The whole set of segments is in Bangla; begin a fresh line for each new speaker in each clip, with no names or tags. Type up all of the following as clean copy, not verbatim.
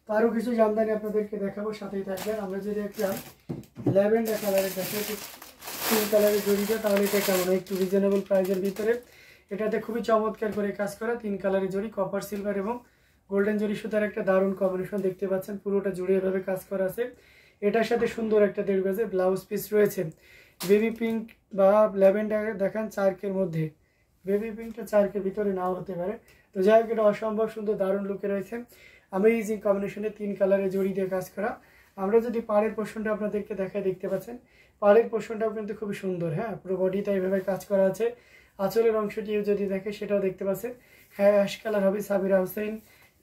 তো আরও কিছু জামদানি আপনাদেরকে দেখাবো, সাথেই থাকবেন। আমরা যদি একটা ল্যাভেন্ডার কালারের দেখাই, পিঙ্ক কালারের জড়িটা, তাহলে এটা কেমন, একটু রিজনেবল প্রাইসের ভিতরে। এটাতে খুবই চমৎকার করে কাজ করা 3 কালারের জড়ি, কপার সিলভার এবং গোল্ডেন জড়ি সুতার একটা দারুণ কম্বিনেশন দেখতে পাচ্ছেন। পুরোটা জুড়ে এভাবে কাজ করা আছে। এটার সাথে সুন্দর একটা 1.5 গজের ব্লাউজ পিস রয়েছে। বেবি পিঙ্ক বা ল্যাভেন্ডার দেখান চার্কের মধ্যে, বেবি পিঙ্কটা চার্কের ভিতরে নাও হতে পারে। তো যাই হোক, এটা অসম্ভব সুন্দর দারুণ লুকে রয়েছে। অ্যামেজিং কম্বিনেশনে 3 কালারের জড়ি দিয়ে কাজ করা। আমরা যদি পাড়ের পোর্শনটা আপনাদেরকে দেখায়, দেখতে পাচ্ছেন পাড়ের পোর্শনটাও কিন্তু খুবই সুন্দর। হ্যাঁ, পুরো বডিটা এইভাবে কাজ করা আছে। আঁচলের অংশটিও যদি দেখে সেটাও দেখতে পাচ্ছেন। হ্যাঁ, অ্যাশ কালার হবে, সাবিরা হোসেন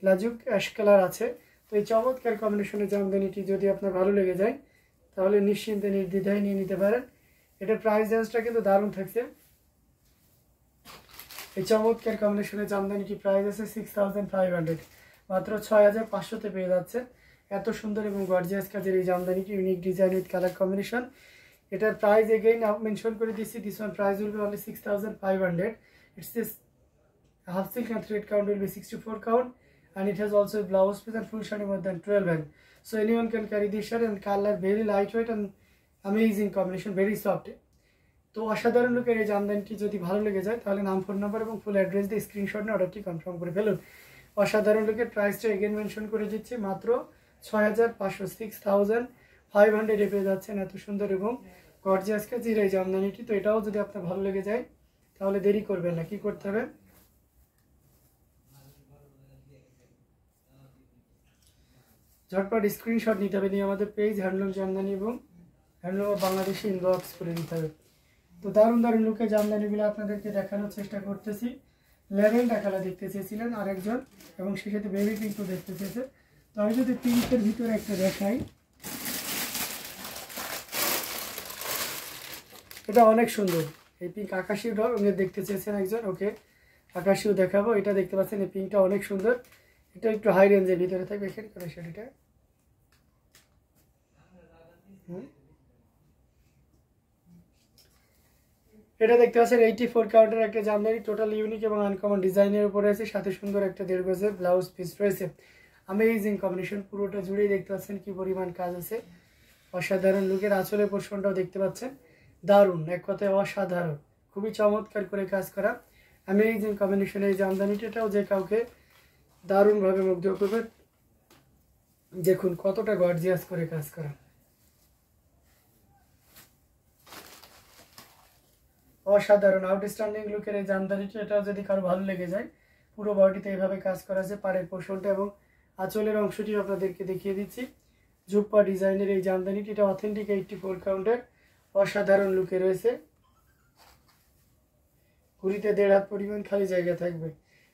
লাজুক অ্যাশ কালার আছে। তো এই চমৎকার কম্বিনেশনের জামদানিটি যদি আপনার ভালো লেগে যায়, তাহলে নিশ্চিন্তে নির্দ্বিধায় নিয়ে নিতে পারেন। এটার প্রাইস রেঞ্জটা কিন্তু দারুণ থাকছে। এই চমৎকার কম্বিনেশনের জামদানিটি প্রাইস আছে 6500, মাত্র 6500-তে পেয়ে যাচ্ছে। এত সুন্দর এবং গর্জিয়াস কাজের এই জামদানিটি, unique design with colour combination. এটার প্রাইস এগেইন মেনশন করে দিচ্ছি, this one price will be only 6500। It's this half silk and thread count will be 64 count, and it has also a blouse piece and full shirting more than 12 band. So anyone can carry this shirt, and color very lightweight and amazing combination, very soft. তো অসাধারণ লুকের এই জামদানিটি যদি ভালো লেগে যায়, তাহলে নাম, ফোন নাম্বার এবং ফুল অ্যাড্রেস দিয়ে স্ক্রিনশট নিয়ে অর্ডারটি কনফার্ম করে ফেলুন। অসাধারণ লুকের প্রাইসটা এগেন মেনশন করে দিচ্ছি, মাত্র 6500, 6500 পেয়ে যাচ্ছেন এত সুন্দর এবং গর্জিয়াস কাজের এই জামদানিটি। তো এটাও যদি আপনার ভালো লেগে যায়, তাহলে দেরি করবেন না। কি করতে হবে, ঝটপট স্ক্রিনশট নিতে হবে, নিয়ে আমাদের পেজ হ্যান্ডলুম জামদানি এবং হ্যান্ডলুম অফ বাংলাদেশে ইনবক্স করে দিতে হবে। তো দারুণ দারুণ লুকে জামদানিগুলো আপনাদেরকে দেখানোর চেষ্টা করতেছি। ল্যাভেন্ডার কালার দেখতে চেয়েছিলেন আরেকজন, এবং সে সাথে বেবি পিঙ্কও দেখতে চেয়েছে। তো আমি যদি পিঙ্কের ভিতরে একটা দেখাই, এটা অনেক সুন্দর। এই পিঙ্ক আকাশি রঙের দেখতে চেয়েছেন একজন, ওকে আকাশিও দেখাবো। এটা দেখতে পাচ্ছেন, এই পিঙ্কটা অনেক সুন্দর। এটা একটু হাই রেঞ্জের ভিতরে থাকবে, এখানে করে শাড়িটা। এটা দেখতে পাচ্ছেন 84 কাউন্টের একটা জামদানি, টোটাল ইউনিক এবং আনকমন ডিজাইনের উপরে আছে, সাথে সুন্দর একটা 1.5 গজের ব্লাউজ পিস রয়েছে। অ্যামেজিং কম্বিনেশন, পুরোটা জুড়েই দেখতে পাচ্ছেন কি পরিমাণ কাজ আছে। অসাধারণ লুকের আঁচলের পোর্শনটাও দেখতে পাচ্ছেন, দারুণ, এক কথায় অসাধারণ, খুবই চমৎকার করে কাজ করা। অ্যামেজিং কম্বিনেশনের এই জামদানিটাও যে কাউকে দারুণভাবে মুগ্ধ করবে। দেখুন কতটা গর্জিয়াস করে কাজ করা, অসাধারণ আউটস্ট্যান্ডিং লুকের এই জামদানিটা। এটাও যদি কারো ভালো লেগে যায়, পুরো বডিতে এইভাবে কাজ করা আছে। পাড়ের পোর্শনটা এবং আঁচলের অংশটি আপনাদেরকে দেখিয়ে দিচ্ছি। জুপ্পা ডিজাইনের এই জামদানিটি, এটা অথেন্টিক 84 কাউন্টের, অসাধারণ লুকে রয়েছে। কুড়িতে 1.5 হাত পরিমাণ খালি জায়গা থাকবে।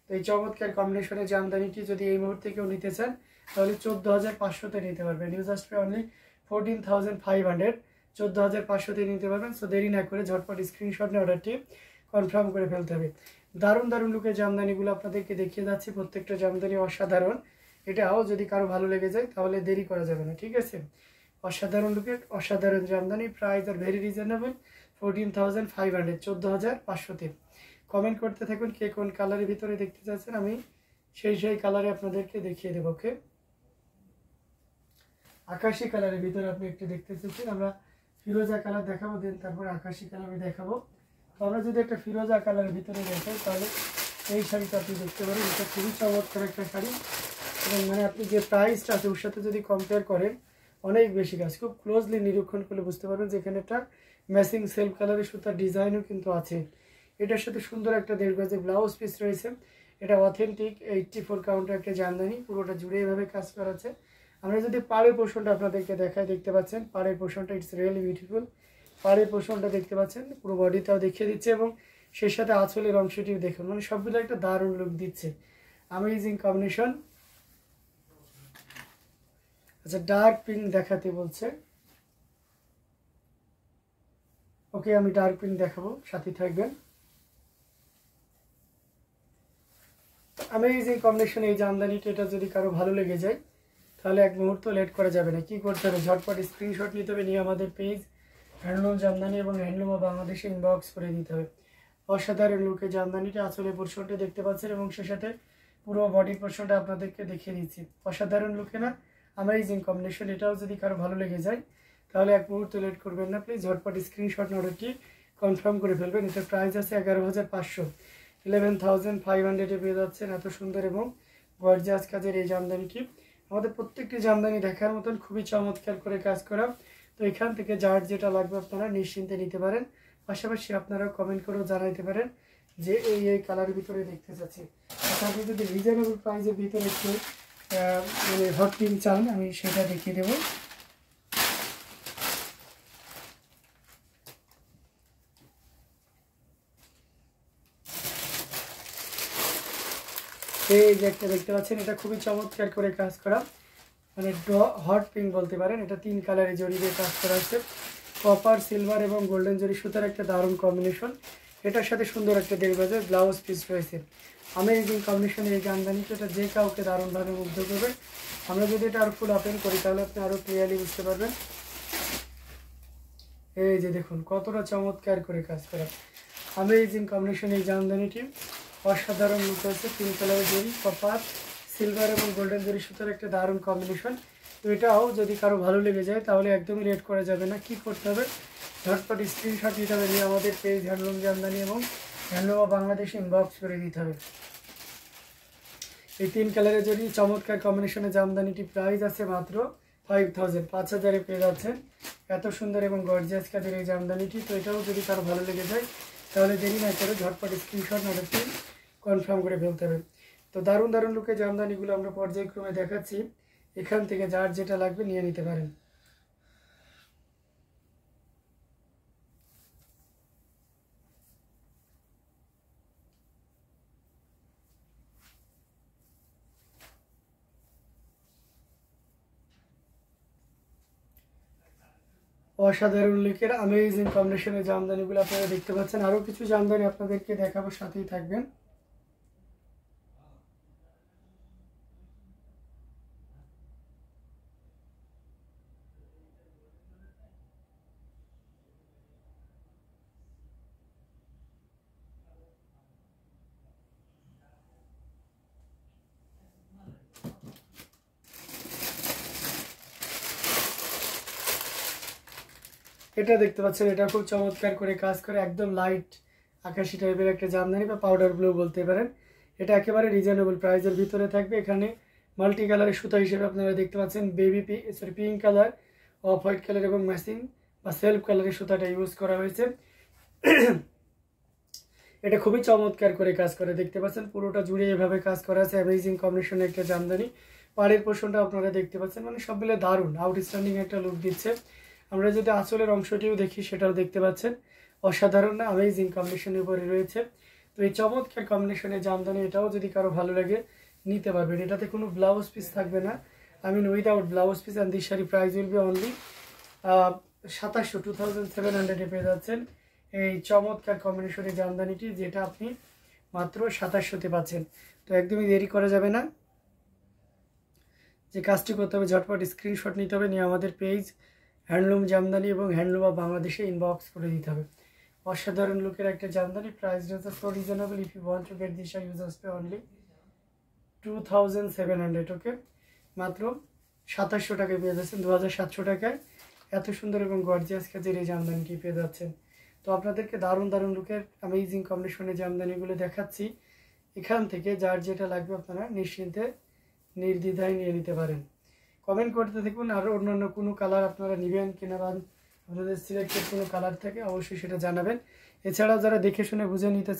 তো এই চমৎকার কম্বিনেশনের জামদানিটি যদি এই মুহূর্তে কেউ নিতে চান, তাহলে 14,500-তে নিতে পারবেন। ইউ জাস্ট পে অনলি 14,500, 14,500-তে নিতে পারবেন। সো দেরি না করে ঝটপট স্ক্রিনশট নিয়ে অর্ডারটি কনফার্ম করে ফেলতে হবে। দারুণ দারুণ লুকের জামদানিগুলো আপনাদেরকে দেখিয়ে যাচ্ছি, প্রত্যেকটা জামদানি অসাধারণ। এটাও যদি কারো ভালো লেগে যায়, তাহলে দেরি করা যাবে না, ঠিক আছে। অসাধারণ লুকের অসাধারণ jamdani, price are very reasonable, 14,500, 14,500-তে। কমেন্ট করতে থাকুন কে কোন কালারের ভিতরে দেখতে চাচ্ছেন, আমি সেই কালারে আপনাদেরকে দেখিয়ে দেবো। ওকে, আকাশি কালারের ভিতরে আপনি একটু দেখতে চাচ্ছেন, আমরা ফিরোজা কালার দেখাবো, দেন তারপর আকাশি কালারে দেখাবো। তো আমরা যদি একটা ফিরোজা কালারের ভিতরে দেখাই, তাহলে এই শাড়িটা আপনি দেখতে পারেন। এটা খুবই চমৎকার একটা শাড়ি, এবং মানে আপনি যে প্রাইসটা আছে ওর সাথে যদি কম্পেয়ার করেন, অনেক বেশি কাজ। খুব ক্লোজলি নিরীক্ষণ করলে বুঝতে পারবেন যে এখানে একটা ম্যাচিং সেলফ কালারের সুতার ডিজাইনও কিন্তু আছে। এটার সাথে সুন্দর একটা 1.5 গজের ব্লাউজ পিস রয়েছে। এটা অথেন্টিক 84 কাউন্টের একটা জামদানি, পুরোটা জুড়ে এভাবে কাজ করা আছে। আমরা যদি পাড়ের পোর্শনটা আপনাদেরকে দেখাই, দেখতে পাচ্ছেন পাড়ের পোর্শনটা ইটস রিয়েলি বিউটিফুল। পাড়ের পোর্শনটা দেখতে পাচ্ছেন, পুরো বডিটাও দেখিয়ে দিচ্ছে, এবং সেই সাথে আঁচলের অংশটিও দেখুন, মানে সবগুলো একটা দারুণ লুক দিচ্ছে। Amazing combination. আচ্ছা, ডার্ক পিঙ্ক দেখাতে বলছে, ওকে আমি ডার্ক পিঙ্ক দেখাবো, সাথে থাকবেন। অ্যামেজিং কম্বিনেশন এই জামদানিটা, এটা যদি কারো ভালো লেগে যায়, তাহলে এক মুহূর্ত লেট করা যাবে না। কি করতে হবে, ঝটপট স্ক্রিনশট নিতে হবে, নিয়ে আমাদের পেজ হ্যান্ডলুম জামদানি এবং হ্যান্ডলুম অফ বাংলাদেশে ইনবক্স করে দিতে হবে। অসাধারণ লুকে জামদানিটা, আঁচলের পোর্শনটা দেখতে পাচ্ছেন, এবং সে সাথে পুরো বডি পোর্শনটা আপনাদেরকে দেখিয়ে দিচ্ছি। অসাধারণ লুকে না, অ্যামেজিং কম্বিনেশন। এটাও যদি কারো ভালো লেগে যায় তাহলে এক মুহূর্তে লেট করবেন না, প্লিজ ঝটপট স্ক্রিনশট অর্ডারটি কনফার্ম করে ফেলবেন। এটার প্রাইস আছে 11,500, 11,500 পেয়ে যাচ্ছেন এত সুন্দর এবং গর্জিয়াস কাজের এই জামদানিটি। আমাদের প্রত্যেকটি জামদানি দেখার মতন খুবই চমৎকার করে কাজ করা। তো এখান থেকে যার যেটা লাগবে আপনারা নিশ্চিন্তে নিতে পারেন। পাশাপাশি আপনারা কমেন্ট করেও জানাইতে পারেন যে এই কালারের ভিতরে দেখতে চাচ্ছি। আপনি যদি রিজনেবল প্রাইসের ভিতরে একটু মানে হট পিঙ্ক চান, আমি সেটা দেখিয়ে দেবো। এই যে একটা দেখতে পাচ্ছেন, এটা খুবই চমৎকার করে কাজ করা, মানে হট পিঙ্ক বলতে পারেন। এটা 3 কালারের জড়ি দিয়ে কাজ করা আছে, কপার, সিলভার এবং গোল্ডেন জড়ি সুতার একটা দারুণ কম্বিনেশন। এটার সাথে সুন্দর একটা দেড়বাজের ব্লাউজ পিস রয়েছে। অ্যামেজিং কম্বিনেশনের এই জামদানিটা, এটা যে কাউকে দারুণভাবে মুগ্ধ করবে। আমরা যদি এটা আরও ফুল ওপেন করি তাহলে আপনি আরও ক্লিয়ারলি বুঝতে পারবেন। এই যে দেখুন কতটা চমৎকার করে কাজ করা, অ্যামেজিং কম্বিনেশন এই জামদানিটি। অসাধারণ লুক আছে, 3 কালারের জড়ি, কপার, সিলভার এবং গোল্ডেন জড়ি সুতার একটা দারুণ কম্বিনেশন। তো এটাও যদি কারো ভালো লেগে যায় তাহলে একদমই লেট করা যাবে না। কি করতে হবে, ঝটপট স্ক্রিনশট দিতে হবে, নিয়ে আমাদের পেজ হ্যান্ডলুম জামদানি এবং হ্যান্ডলুম বাংলাদেশে ইনবক্স করে দিতে হবে। এই 3 কালারের জড়ি চমৎকার কম্বিনেশনের জামদানিটি প্রাইস আছে মাত্র 5,000, 5,000-এ পেয়ে যাচ্ছেন এত সুন্দর এবং গর্জিয়াস কাজের এই জামদানিটি। তো এটাও যদি কারো ভালো লেগে যায় তাহলে দেরি না করে ঝটপট স্ক্রিনশট অর্ডারটি কনফার্ম করে ফেলতে হবে। তো দারুণ দারুণ লুকের জামদানিগুলো আমরা পর্যায়ক্রমে দেখাচ্ছি, এখান থেকে যার যেটা লাগবে নিয়ে নিতে পারেন। অসাধারণ লুকের অ্যামেজিং কম্বিনেশনের জামদানিগুলো আপনারা দেখতে পাচ্ছেন। আরও কিছু জামদানি আপনাদেরকে দেখাবো, সাথেই থাকবেন। এটা দেখতে পাচ্ছেন, এটা খুব চমৎকার করে কাজ করে, একদম লাইট আকাশি টাইপের একটা জামদানি বা পাউডার ব্লু বলতে পারেন। এটা একেবারে রিজনেবল প্রাইসের ভিতরে থাকবে। এখানে মাল্টি কালারের সুতা হিসেবে আপনারা দেখতে পাচ্ছেন pink colour, off white colour এবং ম্যাচিং বা সেলফ কালারের সুতাটা ইউজ করা হয়েছে। এটা খুবই চমৎকার করে কাজ করে, দেখতে পাচ্ছেন পুরোটা জুড়ে এভাবে কাজ করা আছে। অ্যামেজিং কম্বিনেশনের একটা জামদানি। পাড়ের পোর্শনটা আপনারা দেখতে পাচ্ছেন, মানে সব মিলে দারুণ আউটস্ট্যান্ডিং একটা লুক দিচ্ছে। আমরা যদি আঁচলের অংশটিও দেখি সেটাও দেখতে পাচ্ছেন, অসাধারণ অ্যামেজিং কম্বিনেশনের উপরে রয়েছে। তো এই চমৎকার কম্বিনেশনের জামদানি, এটাও যদি কারো ভালো লাগে নিতে পারবেন। এটাতে কোনো ব্লাউজ পিস থাকবে না, without blouse piece. And this sari price will be only 2700, 2,700-এ পেয়ে যাচ্ছেন এই চমৎকার কম্বিনেশনের জামদানিটি, যেটা আপনি মাত্র 2700-তে পাচ্ছেন। তো একদমই দেরি করা যাবে না, যে কাজটি করতে হবে ঝটপট স্ক্রিনশট নিতে হবে, নিয়ে আমাদের পেজ হ্যান্ডলুম জামদানি এবং হ্যান্ডলুম অফ বাংলাদেশে ইনবক্স করে দিতে হবে। অসাধারণ লুকের একটা জামদানি, প্রাইস রয়েছে so reasonable. If you want to get this sari, you just pay only 2,700। Okay, মাত্র 2700 টাকায় পেয়ে যাচ্ছেন, 2,700 টাকায় এত সুন্দর এবং গর্জিয়াস কাজের এই জামদানিটি পেয়ে যাচ্ছেন। তো আপনাদেরকে দারুণ দারুণ লুকের অ্যামেজিং কম্বিনেশনের জামদানিগুলো দেখাচ্ছি। এখান থেকে যার যেটা লাগবে আপনারা নিশ্চিন্তে নির্দ্বিধায় নিয়ে নিতে পারেন। কমেন্ট করতে দেখুন, আর অন্যান্য কোনো কালার আপনারা নেবেন কিনা বা আপনাদের সিলেক্টেড কোনো কালার থাকে অবশ্যই সেটা জানাবেন। এছাড়াও যারা দেখে শুনে বুঝে নিতে চান